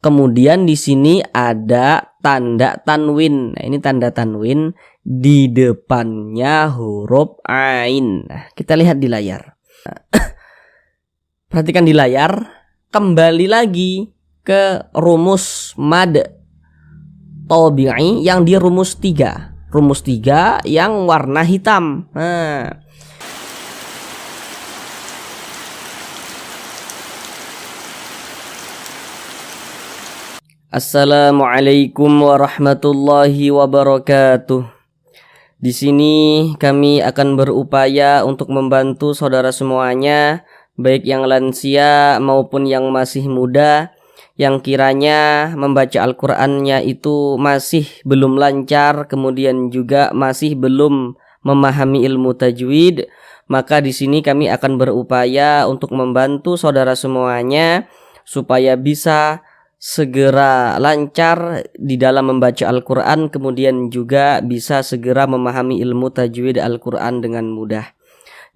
Kemudian di sini ada tanda tanwin. Nah, ini tanda tanwin di depannya huruf ain. Nah, kita lihat di layar. Perhatikan di layar, kembali lagi ke rumus mad tabi'i yang di rumus 3. Rumus 3 yang warna hitam. Nah, Assalamualaikum warahmatullahi wabarakatuh. Di sini kami akan berupaya untuk membantu saudara semuanya, baik yang lansia maupun yang masih muda, yang kiranya membaca Al-Qur'annya itu masih belum lancar, kemudian juga masih belum memahami ilmu tajwid. Maka di sini kami akan berupaya untuk membantu saudara semuanya supaya bisa segera lancar di dalam membaca Al-Quran, kemudian juga bisa segera memahami ilmu tajwid Al-Quran dengan mudah.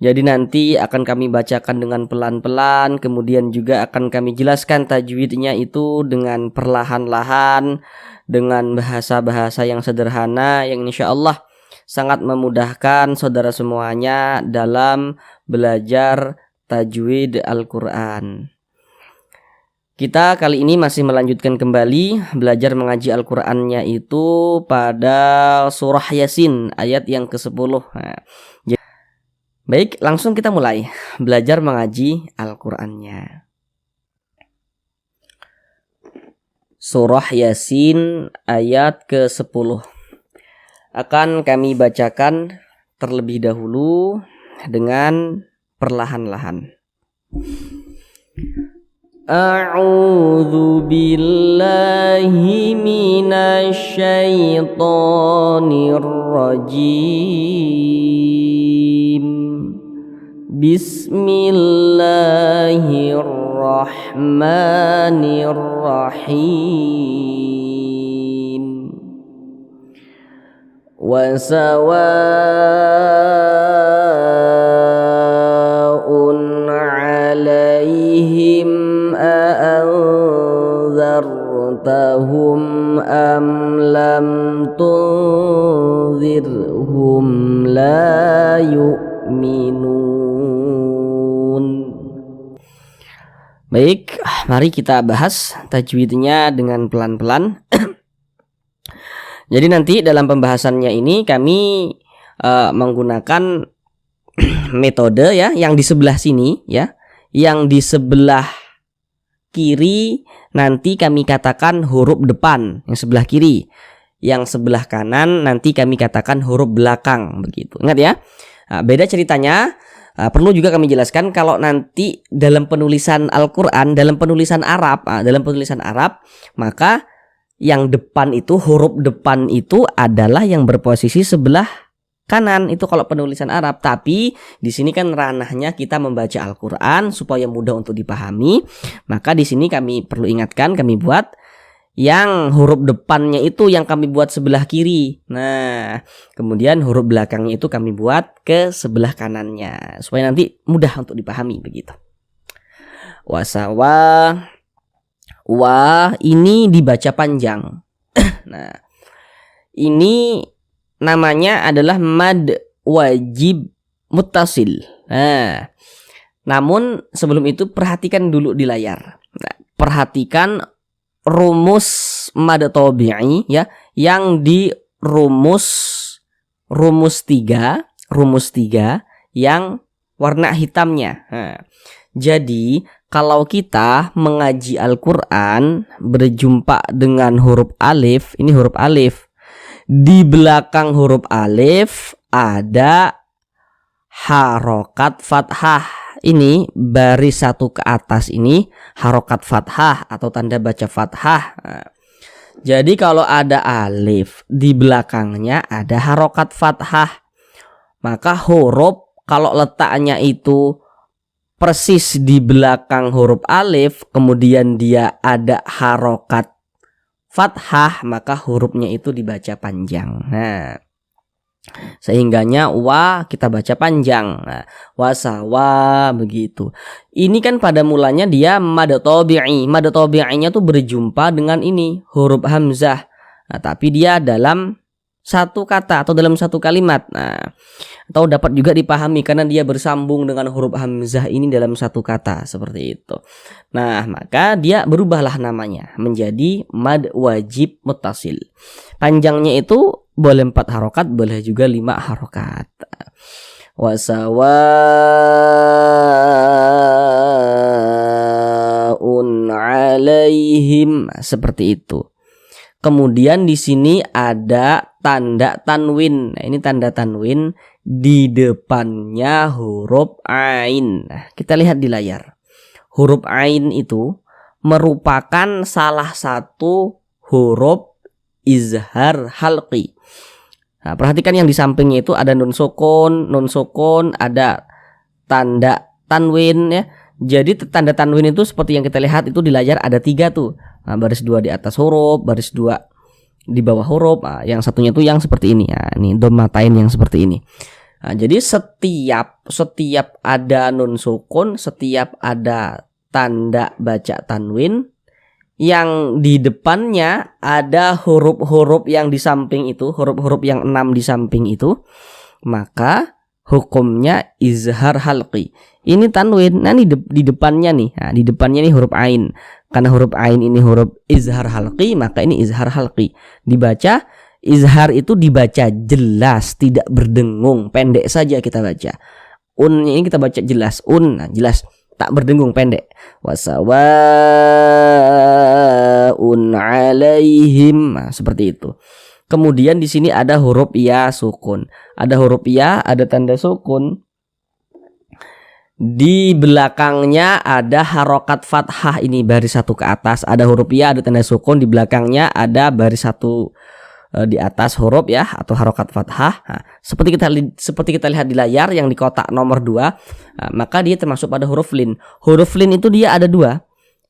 Jadi nanti akan kami bacakan dengan pelan-pelan, kemudian juga akan kami jelaskan tajwidnya itu dengan perlahan-lahan, dengan bahasa-bahasa yang sederhana, yang insya Allah sangat memudahkan saudara semuanya dalam belajar tajwid Al-Quran. Kita kali ini masih melanjutkan kembali belajar mengaji Al-Qur'annya itu pada surah Yasin ayat yang ke-10. Nah, baik, langsung kita mulai belajar mengaji Al-Qur'annya. Surah Yasin ayat ke-10 akan kami bacakan terlebih dahulu dengan perlahan-lahan. A'udzu billahi minasy syaithanir rajim. Bismillahirrahmanirrahim. Wa sawa'un 'alaihim أأنذرتهم أم لم تنذرهم لا يؤمنون. Baik, mari kita bahas tajwidnya dengan pelan-pelan. Jadi nanti dalam pembahasannya ini kami menggunakan metode ya, yang di sebelah sini ya, yang di sebelah kiri nanti kami katakan huruf depan, yang sebelah kiri. Yang sebelah kanan nanti kami katakan huruf belakang, begitu. Ingat ya. Nah, beda ceritanya. Perlu juga kami jelaskan kalau nanti dalam penulisan Al-Qur'an, dalam penulisan Arab, maka yang depan itu, huruf depan itu adalah yang berposisi sebelah kanan, itu kalau penulisan Arab. Tapi di sini kan ranahnya kita membaca Al-Qur'an supaya mudah untuk dipahami. Maka di sini kami perlu ingatkan, kami buat yang huruf depannya itu yang kami buat sebelah kiri. Nah, kemudian huruf belakangnya itu kami buat ke sebelah kanannya supaya nanti mudah untuk dipahami, begitu. Wasawa, wa ini dibaca panjang. Nah, ini namanya adalah mad wajib muttasil. Nah, namun sebelum itu perhatikan dulu di layar. Nah, perhatikan rumus mad tabi'i ya, yang di rumus 3 yang warna hitamnya. Nah, jadi kalau kita mengaji Al-Qur'an berjumpa dengan huruf alif, ini huruf alif. Di belakang huruf alif ada harokat fathah. Ini baris satu ke atas ini harokat fathah atau tanda baca fathah. Nah, jadi kalau ada alif di belakangnya ada harokat fathah, maka huruf kalau letaknya itu persis di belakang huruf alif, kemudian dia ada harokat fathah, maka hurufnya itu dibaca panjang. Nah, Sehingganya wa kita baca panjang. Nah, wasawa begitu. Ini kan pada mulanya dia mad tabi'i. Mad tabi'inya tuh berjumpa dengan ini huruf hamzah. Nah, tapi dia dalam satu kata atau dalam satu kalimat. Nah, atau dapat juga dipahami karena dia bersambung dengan huruf hamzah ini dalam satu kata seperti itu. Nah, maka dia berubahlah namanya menjadi mad wajib muttasil. Panjangnya itu boleh 4 harokat, boleh juga 5 harokat. Wasawa'un alaihim, seperti itu. Kemudian di sini ada tanda tanwin. Nah, ini tanda tanwin di depannya huruf ain. Nah, kita lihat di layar. Huruf ain itu merupakan salah satu huruf izhar halqi. Nah, perhatikan yang di sampingnya itu ada nun sukun, ada tanda tanwin ya. Jadi tanda tanwin itu seperti yang kita lihat itu di layar ada 3 tuh. Nah, baris 2 di atas huruf, baris 2 di bawah huruf. Nah, yang satunya tuh yang seperti ini ya. Ini dhammatain yang seperti ini. Nah, jadi setiap ada nun sukun, setiap ada tanda baca tanwin, yang di depannya ada huruf-huruf yang di samping itu, huruf-huruf yang 6 di samping itu, maka hukumnya izhar halqi. Ini tanwin. Nah, di depannya nih. Nah, di depannya nih huruf ain. Karena huruf ain ini huruf izhar halqi, maka ini izhar halqi. Dibaca izhar itu dibaca jelas, tidak berdengung, pendek saja kita baca. Un ini kita baca jelas, nah, jelas, tak berdengung, pendek. Wasawa'un alaihim, nah, seperti itu. Kemudian di sini ada huruf ya sukun. Ada huruf ya, ada tanda sukun. Di belakangnya ada harokat fathah, ini baris 1 ke atas. Ada huruf ya, ada tanda sukun. Di belakangnya ada baris 1 di atas huruf ya, atau harokat fathah. Nah, seperti kita lihat di layar yang di kotak nomor 2, nah, maka dia termasuk pada huruf lin. Huruf lin itu dia ada 2.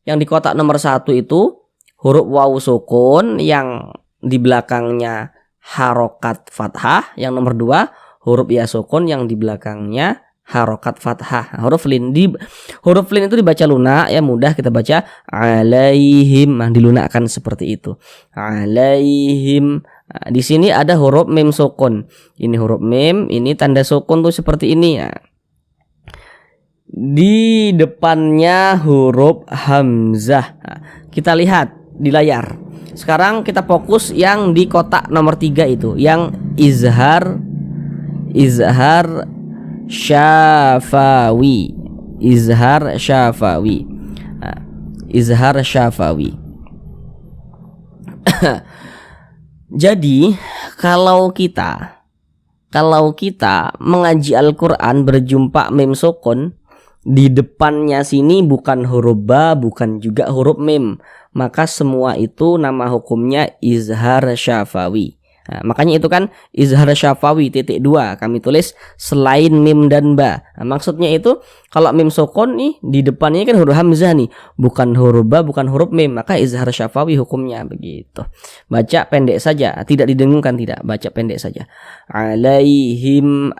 Yang di kotak nomor 1 itu huruf wawu sukun yang di belakangnya harokat fathah. Yang nomor 2 huruf ya sukun yang di belakangnya harokat fathah. Huruf lin itu dibaca lunak ya, mudah kita baca alaihim. Nah, dilunakkan seperti itu. Alaihim. Nah, di sini ada huruf mim sukun. Ini huruf mim, ini tanda sukun tuh seperti ini ya. Di depannya huruf hamzah. Nah, kita lihat di layar. Sekarang kita fokus yang di kotak nomor 3 itu, yang izhar syafawi. Izhar syafawi. Nah, izhar syafawi. Jadi kalau kita mengaji Al-Quran berjumpa mim sukun, di depannya sini bukan huruf ba, bukan juga huruf mim, maka semua itu nama hukumnya izhar syafawi. Nah, makanya itu kan izhar syafawi .2 kami tulis selain mim dan ba. Nah, maksudnya itu kalau mim sukun nih di depannya kan huruf hamzah nih, bukan huruf ba, bukan huruf mim, maka izhar syafawi hukumnya begitu. Baca pendek saja, tidak didengungkan, tidak, baca pendek saja. Alaihim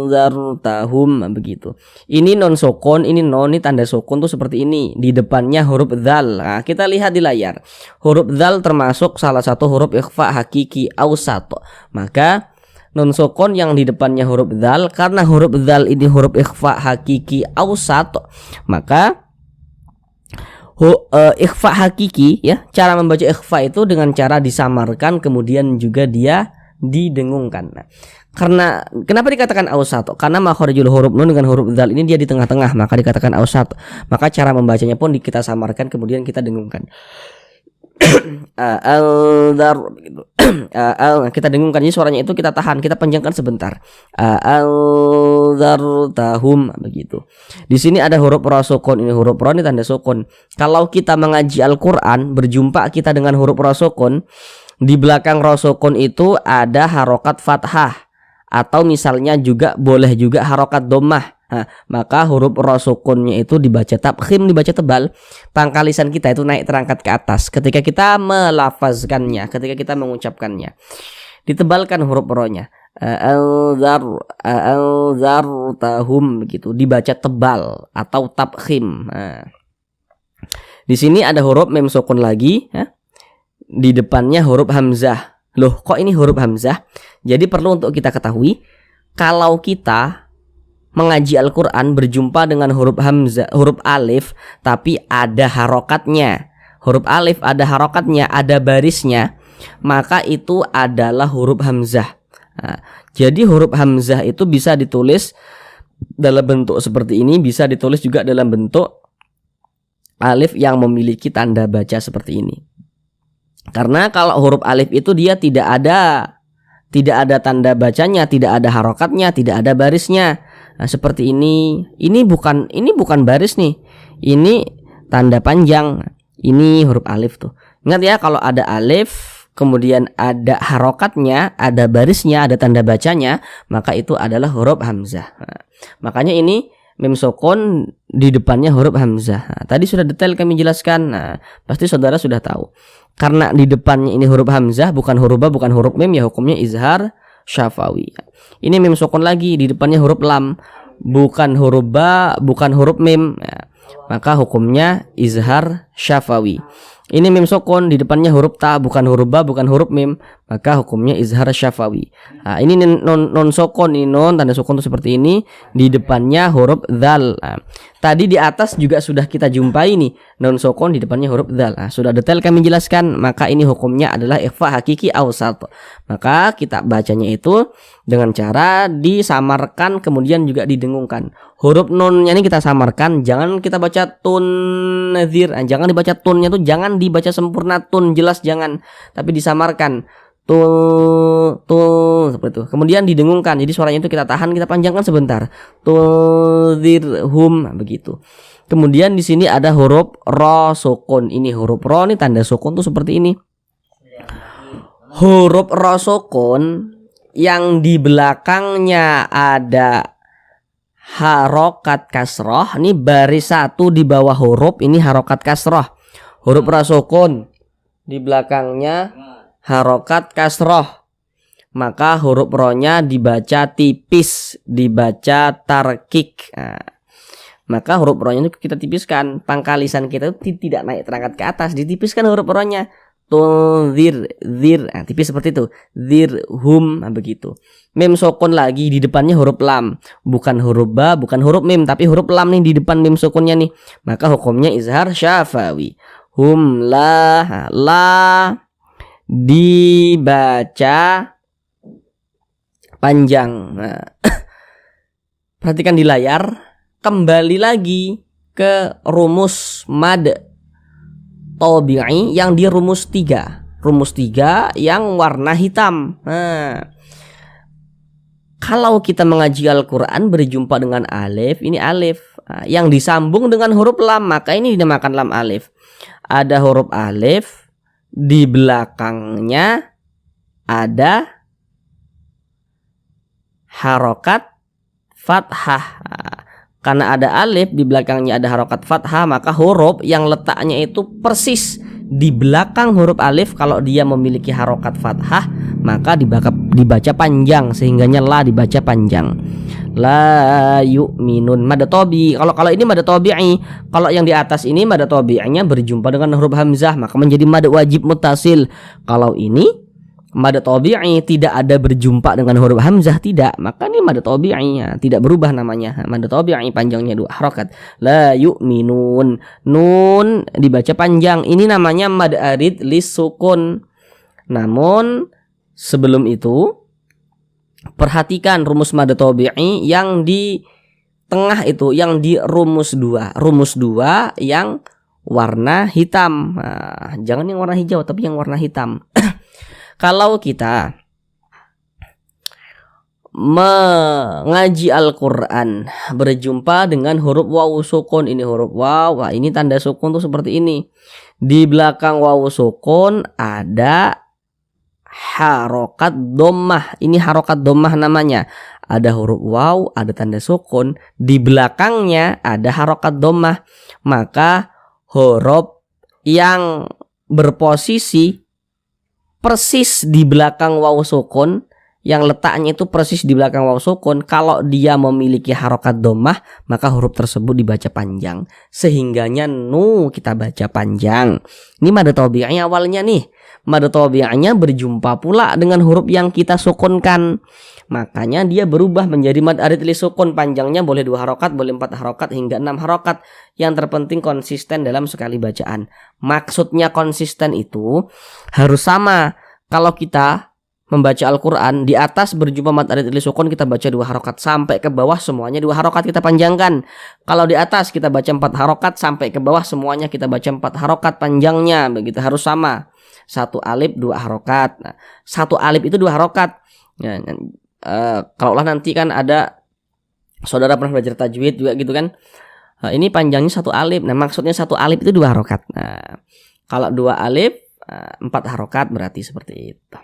anzartahum, begitu. Ini non sukun, ini tanda sukun tuh seperti ini. Di depannya huruf dzal. Nah, kita lihat di layar. Huruf dzal termasuk salah satu huruf ikhfa hakiki awsat. Maka nun sukun yang di depannya huruf dzal, karena huruf dzal ini huruf ikhfa hakiki awsat, maka ikhfa hakiki ya, cara membaca ikhfa itu dengan cara disamarkan, kemudian juga dia didengungkan. Nah, karena kenapa dikatakan awsat? Karena makharijul huruf nun dengan huruf dzal ini dia di tengah-tengah, maka dikatakan awsat. Maka cara membacanya pun kita samarkan, kemudian kita dengungkan. Al-dar begitu. Kita dengungkan, jadi suaranya itu kita tahan, kita panjangkan sebentar. Al-dartahum, begitu. Di sini ada huruf ra sukun, ini huruf ra, ini tanda sukun. Kalau kita mengaji Al-Qur'an berjumpa kita dengan huruf ra sukun, di belakang ra sukun itu ada harokat fathah, atau misalnya juga boleh juga harokat dhammah. Nah, maka huruf ra sukunnya itu dibaca tafkhim, dibaca tebal. Pangkal lisan kita itu naik terangkat ke atas ketika kita melafazkannya, ketika kita mengucapkannya. ditebalkan huruf ronya. Anzartahum begitu, dibaca tebal atau tabkhim. Nah, di sini ada huruf mim sukun lagi, ya. Di depannya huruf hamzah. Loh, kok ini huruf hamzah? Jadi perlu untuk kita ketahui, kalau kita mengaji Al-Quran berjumpa dengan huruf hamzah, huruf alif, tapi ada harokatnya. Huruf alif ada harokatnya, ada barisnya, maka itu adalah huruf hamzah. Nah, jadi huruf hamzah itu bisa ditulis dalam bentuk seperti ini, bisa ditulis juga dalam bentuk alif yang memiliki tanda baca seperti ini. Karena kalau huruf alif itu dia tidak ada tanda bacanya, tidak ada harokatnya, tidak ada barisnya. Nah, seperti ini. Ini bukan baris nih. Ini tanda panjang. Ini huruf alif tuh. Ingat ya, kalau ada alif kemudian ada harokatnya, ada barisnya, ada tanda bacanya, maka itu adalah huruf hamzah. Nah, makanya ini mim sukun di depannya huruf hamzah. Nah, tadi sudah detail kami jelaskan. Nah, pasti saudara sudah tahu. Karena di depannya ini huruf hamzah, bukan huruf ba, bukan huruf mim, ya hukumnya izhar syafawi. Ini mim sukun lagi, di depannya huruf lam, bukan huruf ba, bukan huruf mim, ya, maka hukumnya izhar syafawi. Ini mim sukun, di depannya huruf ta, bukan huruf ba, bukan huruf mim, maka hukumnya izhar syafawi. Nah, ini non sukun, ini non tanda sukun itu seperti ini, di depannya huruf dzal. Nah, tadi di atas juga sudah kita jumpai nih, non sukun di depannya huruf dzal. Nah, sudah detail kami jelaskan, maka ini hukumnya adalah ikhfa hakiki awsat. Maka kita bacanya itu dengan cara disamarkan kemudian juga didengungkan. Huruf nunnya ini kita samarkan, jangan kita baca tun nazir, jangan dibaca tunnya tuh jangan dibaca sempurna tun, jelas jangan, tapi disamarkan tuh seperti itu. Kemudian didengungkan, jadi suaranya itu kita tahan, kita panjangkan sebentar. Tudzirhum begitu. Kemudian di sini ada huruf ro sukun. Ini huruf ro, ini tanda sukun tuh seperti ini. Huruf ro sukun yang di belakangnya ada harokat kasroh, ini baris satu di bawah huruf ini harokat kasroh. Huruf ro sukun di belakangnya harokat kasroh, maka huruf ronya dibaca tipis, dibaca tarkik. Nah, maka huruf ronya itu kita tipiskan, pangkal lisan kita itu tidak naik terangkat ke atas, ditipiskan huruf ronya. Tunzir, zir, nah, tipis seperti itu. Zirhum, nah, begitu. Mim sukun lagi di depannya huruf lam, bukan huruf ba, bukan huruf mim, tapi huruf lam nih di depan mim sukunnya nih. Maka hukumnya izhar syafawi. Hum la dibaca panjang. Nah, perhatikan di layar, kembali lagi ke rumus mad tabi'i yang di rumus 3. Rumus 3 yang warna hitam. Nah, kalau kita mengaji Al-Quran berjumpa dengan alif, ini alif. Nah, yang disambung dengan huruf lam, maka ini dinamakan lam alif. Ada huruf alif, di belakangnya ada harokat fathah. Nah, karena ada alif di belakangnya ada harokat fathah, maka huruf yang letaknya itu persis di belakang huruf alif, kalau dia memiliki harokat fathah maka dibaca panjang, sehingganya la dibaca panjang. La yu'minun mad tabi. Kalau ini mad tabi'i. Kalau yang di atas ini mad tabi'inya berjumpa dengan huruf hamzah, maka menjadi mad wajib muttasil. Kalau ini mad tabi'i tidak ada berjumpa dengan huruf hamzah, tidak, maka ini mad tabi'i, ya, tidak berubah namanya. Mad tabi'i panjangnya 2 harokat. La yu'minun, nun dibaca panjang. Ini namanya mad arid lis sukun. Namun sebelum itu perhatikan rumus mad tabi'i yang di tengah itu, yang di rumus 2. Rumus 2 yang warna hitam. Nah, jangan yang warna hijau, tapi yang warna hitam. Kalau kita mengaji Al-Quran berjumpa dengan huruf waw sukun, ini huruf waw, wah, ini tanda sukun tuh seperti ini. Di belakang waw sukun ada harokat dhammah. Ini harokat dhammah namanya. Ada huruf waw, ada tanda sukun, di belakangnya ada harokat dhammah. Maka huruf yang berposisi persis di belakang waw sukun, yang letaknya itu persis di belakang waw sukun, kalau dia memiliki harokat dhammah, maka huruf tersebut dibaca panjang. Sehingganya kita baca panjang. Ini mad tabi'i awalnya nih. Mad tabi'nya berjumpa pula dengan huruf yang kita sukunkan. Makanya dia berubah menjadi mad arid li sukun. Panjangnya boleh 2 harokat, boleh 4 harokat, hingga 6 harokat. Yang terpenting konsisten dalam sekali bacaan. Maksudnya konsisten itu harus sama. Kalau kita membaca Al-Quran, di atas berjumpa mad arid li sukun, kita baca 2 harokat, sampai ke bawah semuanya 2 harokat kita panjangkan. Kalau di atas kita baca 4 harokat, sampai ke bawah semuanya kita baca 4 harokat panjangnya. Begitu, harus sama. 1 alif 2 harokat. Nah, 1 alif itu 2 harokat. Ya, kalaulah nanti kan ada saudara pernah belajar tajwid juga gitu kan. Ini panjangnya 1 alif. Nah, maksudnya 1 alif itu 2 harokat. Nah, kalau 2 alif 4 harokat berarti seperti itu.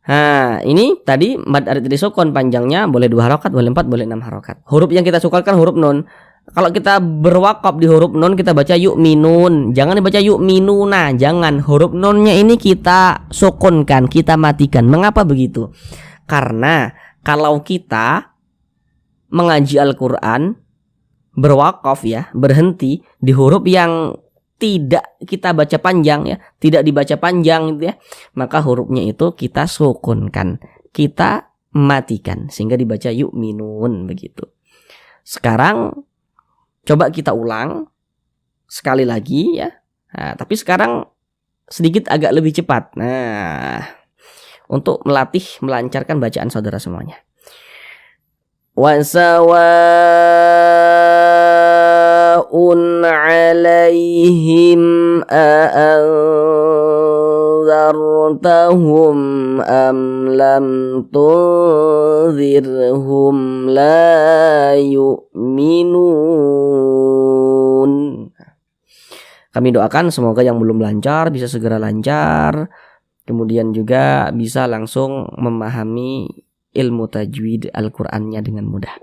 Nah, ini tadi mad arid li sukun, panjangnya boleh 2 harokat, boleh 4, boleh 6 harokat. Huruf yang kita sukunkan huruf nun. Kalau kita berwakaf di huruf nun, kita baca yu'minun. Jangan dibaca yu'minuna, jangan. Huruf nunnya ini kita sukunkan, kita matikan. Mengapa begitu? Karena kalau kita mengaji Al-Quran, berwakaf ya, berhenti di huruf yang tidak kita baca panjang ya, tidak dibaca panjang gitu ya, maka hurufnya itu kita sukunkan, kita matikan sehingga dibaca yu'minun begitu. Sekarang coba kita ulang sekali lagi ya. Nah, tapi sekarang sedikit agak lebih cepat. Nah, untuk melatih melancarkan bacaan saudara semuanya. Wasawa'un 'alaihim a'anzartahum am lam tunzirhum la yu'minun. Kami doakan semoga yang belum lancar bisa segera lancar, kemudian juga bisa langsung memahami ilmu tajwid Al-Qur'annya dengan mudah.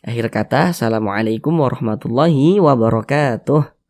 Akhir kata, assalamualaikum warahmatullahi wabarakatuh.